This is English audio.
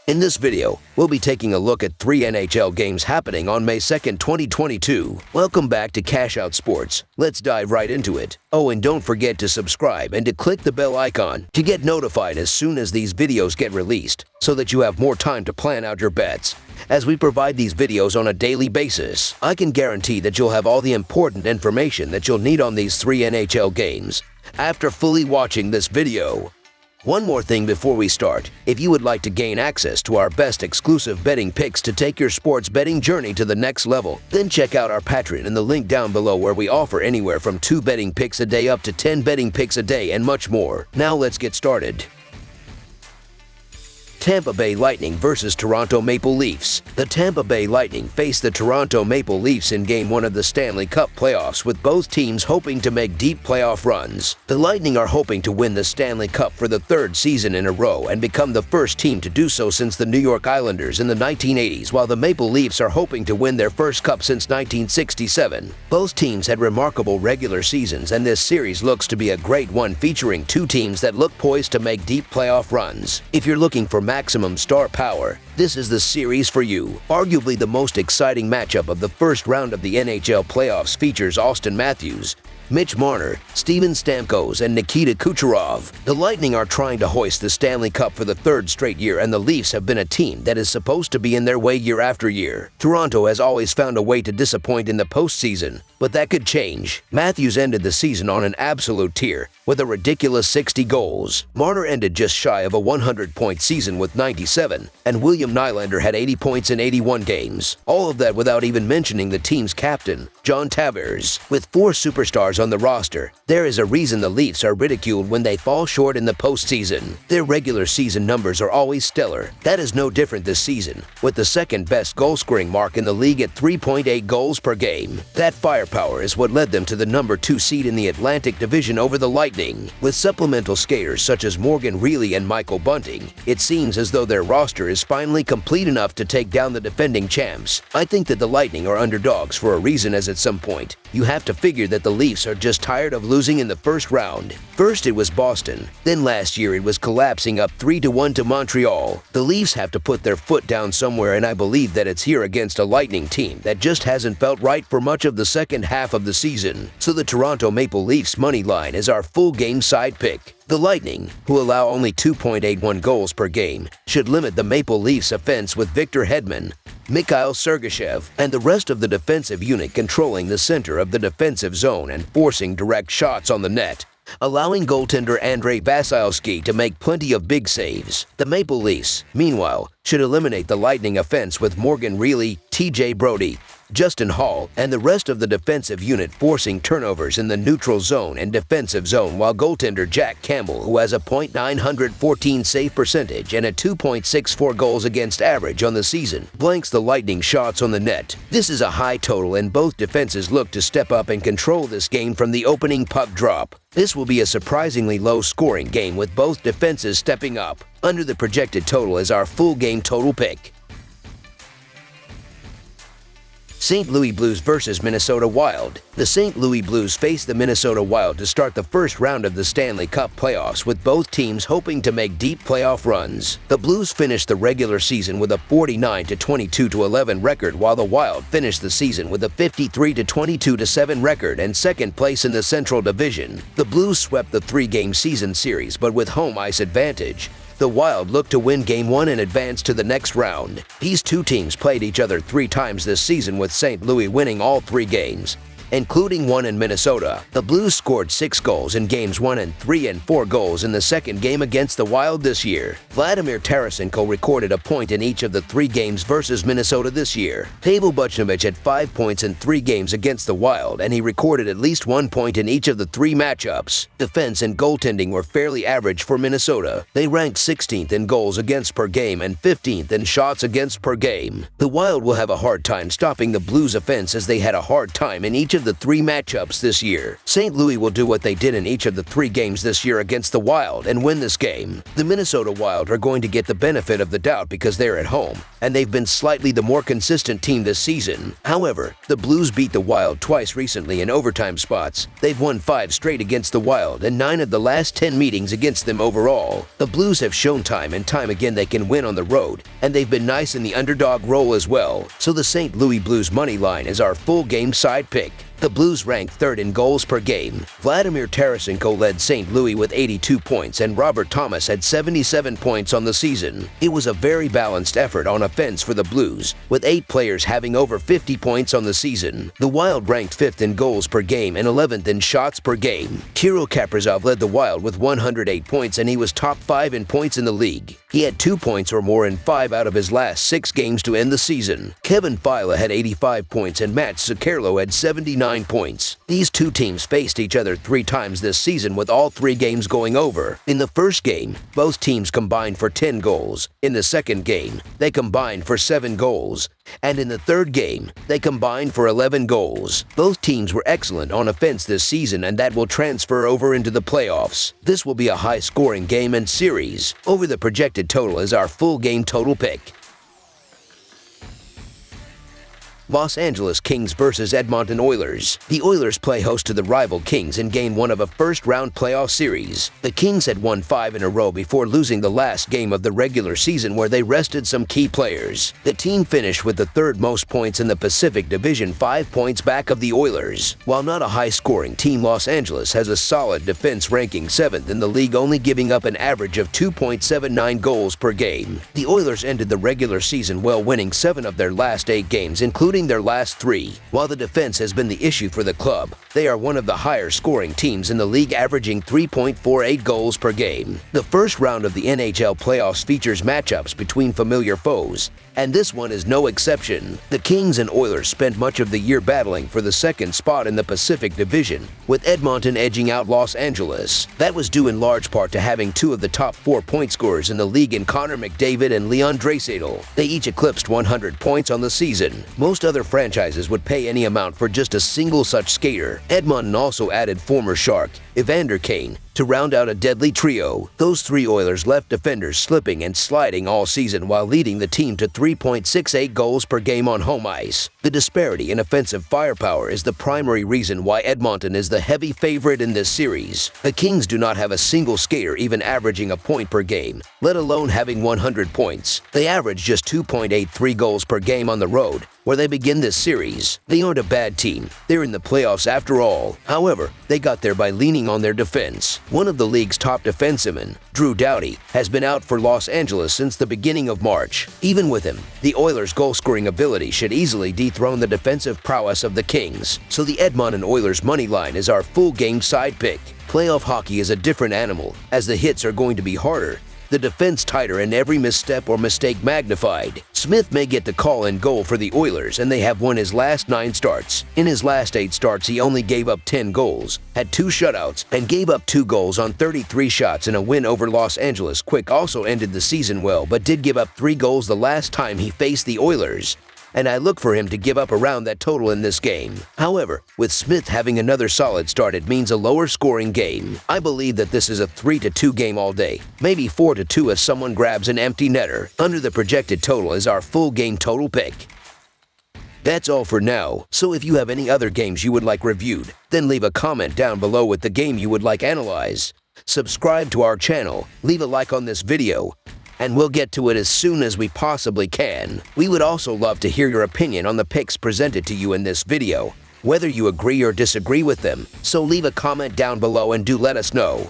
In this video, we'll be taking a look at 3 NHL games happening on May 2nd, 2022. Welcome back to Cash Out Sports. Let's dive right into it. Oh, and don't forget to subscribe and to click the bell icon to get notified as soon as these videos get released, so that you have more time to plan out your bets. As we provide these videos on a daily basis, I can guarantee that you'll have all the important information that you'll need on these 3 NHL games after fully watching this video. One more thing before we start. If you would like to gain access to our best exclusive betting picks to take your sports betting journey to the next level, then check out our Patreon in the link down below, where we offer anywhere from 2 betting picks a day up to 10 betting picks a day and much more. Now let's get started. Tampa Bay Lightning versus Toronto Maple Leafs. The Tampa Bay Lightning face the Toronto Maple Leafs in Game 1 of the Stanley Cup playoffs, with both teams hoping to make deep playoff runs. The Lightning are hoping to win the Stanley Cup for the 3rd season in a row and become the first team to do so since the New York Islanders in the 1980s, while the Maple Leafs are hoping to win their first cup since 1967. Both teams had remarkable regular seasons, and this series looks to be a great one, featuring 2 teams that look poised to make deep playoff runs. If you're looking for maximum star power, this is the series for you. Arguably the most exciting matchup of the first round of the NHL playoffs features Austin Matthews, Mitch Marner, Steven Stamkos, and Nikita Kucherov. The Lightning are trying to hoist the Stanley Cup for the 3rd straight year, and the Leafs have been a team that is supposed to be in their way year after year. Toronto has always found a way to disappoint in the postseason, but that could change. Matthews ended the season on an absolute tear with a ridiculous 60 goals. Marner ended just shy of a 100-point season with 97, and William Nylander had 80 points in 81 games. All of that without even mentioning the team's captain, John Tavares. With 4 superstars on the roster, there is a reason the Leafs are ridiculed when they fall short in the postseason. Their regular season numbers are always stellar. That is no different this season, with the 2nd best goal-scoring mark in the league at 3.8 goals per game. That firepower is what led them to the number 2 seed in the Atlantic Division over the Lightning. With supplemental skaters such as Morgan Rielly and Michael Bunting, it seems as though their roster is finally complete enough to take down the defending champs. I think that the Lightning are underdogs for a reason, as at some point, you have to figure that the Leafs are just tired of losing in the first round. First it was Boston, then last year it was collapsing up 3-1 to Montreal. The Leafs have to put their foot down somewhere, and I believe that it's here against a Lightning team that just hasn't felt right for much of the second half of the season. So the Toronto Maple Leafs money line is our full game side pick. The Lightning, who allow only 2.81 goals per game, should limit the Maple Leafs offense with Victor Hedman, Mikhail Sergachev, and the rest of the defensive unit controlling the center of the defensive zone and forcing direct shots on the net, allowing goaltender Andrei Vasilevsky to make plenty of big saves. The Maple Leafs, meanwhile, should eliminate the Lightning offense with Morgan Rielly, TJ Brodie, Justin Hall, and the rest of the defensive unit forcing turnovers in the neutral zone and defensive zone, while goaltender Jack Campbell, who has a .914 save percentage and a 2.64 goals against average on the season, blanks the Lightning shots on the net. This is a high total, and both defenses look to step up and control this game from the opening puck drop. This will be a surprisingly low-scoring game, with both defenses stepping up. Under the projected total is our full game total pick. St. Louis Blues versus Minnesota Wild. The St. Louis Blues face the Minnesota Wild to start the first round of the Stanley Cup playoffs, with both teams hoping to make deep playoff runs. The Blues finished the regular season with a 49-22-11 record, while the Wild finished the season with a 53-22-7 record and 2nd place in the Central Division. The Blues swept the 3-game season series, but with home ice advantage. The Wild look to win Game 1 and advance to the next round. These 2 teams played each other 3 times this season, with St. Louis winning all 3 games, including one in Minnesota. The Blues scored 6 goals in Games 1 and 3 and 4 goals in the 2nd game against the Wild this year. Vladimir Tarasenko recorded a point in each of the 3 games versus Minnesota this year. Pavel Buchnevich had 5 points in 3 games against the Wild, and he recorded at least 1 point in each of the 3 matchups. Defense and goaltending were fairly average for Minnesota. They ranked 16th in goals against per game and 15th in shots against per game. The Wild will have a hard time stopping the Blues offense, as they had a hard time in each of of the 3 matchups this year. St. Louis will do what they did in each of the 3 games this year against the Wild and win this game. The Minnesota Wild are going to get the benefit of the doubt because they're at home, and they've been slightly the more consistent team this season. However, the Blues beat the Wild twice recently in overtime spots. They've won 5 straight against the Wild and 9 of the last 10 meetings against them overall. The Blues have shown time and time again they can win on the road, and they've been nice in the underdog role as well. So the St. Louis Blues money line is our full game side pick. The Blues ranked 3rd in goals per game. Vladimir Tarasenko led St. Louis with 82 points and Robert Thomas had 77 points on the season. It was a very balanced effort on offense for the Blues, with 8 players having over 50 points on the season. The Wild ranked 5th in goals per game and 11th in shots per game. Kirill Kaprizov led the Wild with 108 points and he was top 5 in points in the league. He had 2 points or more in 5 out of his last 6 games to end the season. Kevin Fila had 85 points and Matt Zuccarello had 79 points. These 2 teams faced each other 3 times this season with all 3 games going over. In the first game, both teams combined for 10 goals. In the second game, they combined for 7 goals. And in the third game, they combined for 11 goals. Both teams were excellent on offense this season and that will transfer over into the playoffs. This will be a high-scoring game and series. Over the projected total is our full game total pick. Los Angeles Kings versus Edmonton Oilers. The Oilers play host to the rival Kings in Game 1 of a first-round playoff series. The Kings had won 5 in a row before losing the last game of the regular season where they rested some key players. The team finished with the 3rd most points in the Pacific Division, 5 points back of the Oilers. While not a high-scoring team, Los Angeles has a solid defense ranking 7th in the league, only giving up an average of 2.79 goals per game. The Oilers ended the regular season well, winning 7 of their last 8 games, including their last 3. While the defense has been the issue for the club, they are one of the higher scoring teams in the league, averaging 3.48 goals per game. The first round of the NHL playoffs features matchups between familiar foes, and this one is no exception. The Kings and Oilers spent much of the year battling for the 2nd spot in the Pacific Division, with Edmonton edging out Los Angeles. That was due in large part to having 2 of the top 4 point scorers in the league in Connor McDavid and Leon Draisaitl. They each eclipsed 100 points on the season. Most other franchises would pay any amount for just a single such skater. Edmonton also added former Shark Evander Kane to round out a deadly trio. Those 3 Oilers left defenders slipping and sliding all season while leading the team to 3.68 goals per game on home ice. The disparity in offensive firepower is the primary reason why Edmonton is the heavy favorite in this series. The Kings do not have a single skater even averaging a point per game, let alone having 100 points. They average just 2.83 goals per game on the road, where they begin this series. They aren't a bad team. They're in the playoffs after all. However, they got there by leaning on their defense. One of the league's top defensemen, Drew Doughty, has been out for Los Angeles since the beginning of March. Even with him, the Oilers' goal-scoring ability should easily dethrone the defensive prowess of the Kings. So the Edmonton Oilers money line is our full game side pick. Playoff hockey is a different animal, as the hits are going to be harder, the defense tighter, and every misstep or mistake magnified. Smith may get the call in goal for the Oilers, and they have won his last 9 starts. In his last 8 starts, he only gave up 10 goals, had 2 shutouts, and gave up 2 goals on 33 shots in a win over Los Angeles. Quick also ended the season well, but did give up 3 goals the last time he faced the Oilers, and I look for him to give up around that total in this game. However, with Smith having another solid start, it means a lower scoring game. I believe that this is a 3-2 game all day, maybe 4-2 as someone grabs an empty netter. Under the projected total is our full game total pick. That's all for now, so if you have any other games you would like reviewed, then leave a comment down below with the game you would like analyzed. Subscribe to our channel, leave a like on this video, and we'll get to it as soon as we possibly can. We would also love to hear your opinion on the picks presented to you in this video, whether you agree or disagree with them, so leave a comment down below and do let us know.